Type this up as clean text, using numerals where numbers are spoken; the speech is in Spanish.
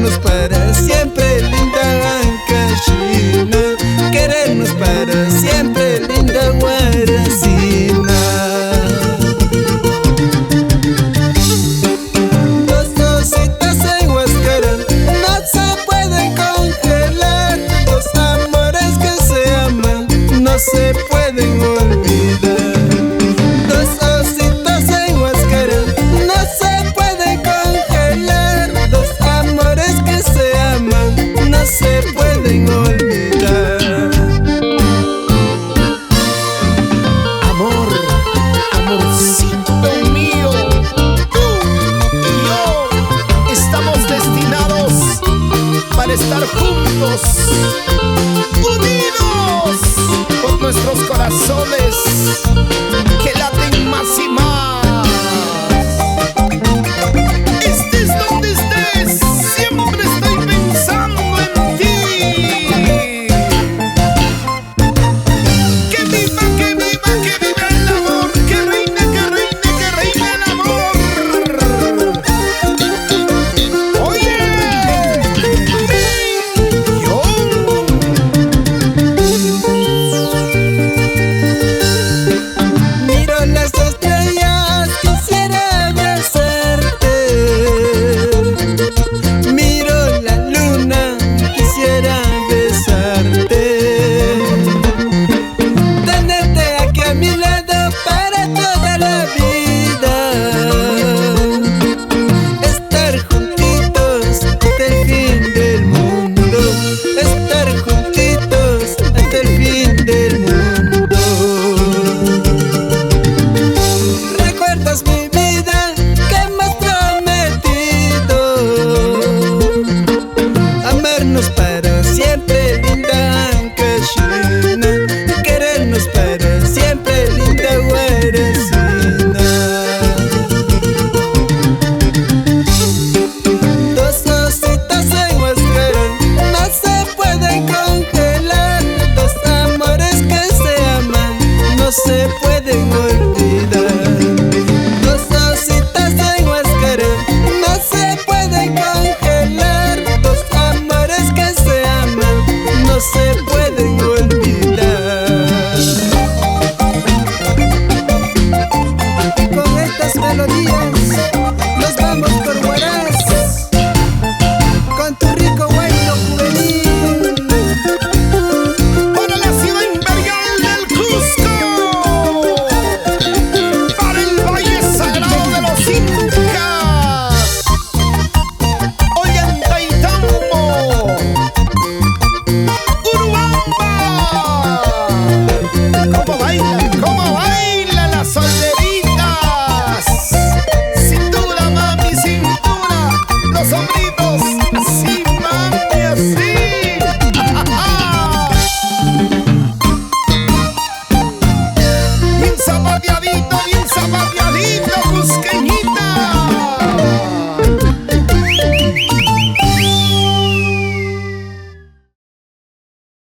querernos para siempre, linda Ancashina, querernos para siempre, linda Guaracina. Dos cositas en Huascarán no se pueden congelar, dos amores que se aman no se pueden olvidar. Dos ositos en Huascarán no se pueden congelar, dos amores que se aman no se pueden olvidar. Amor, amorcito mío, tú y yo estamos destinados para estar juntos, unidos por nuestros corazones.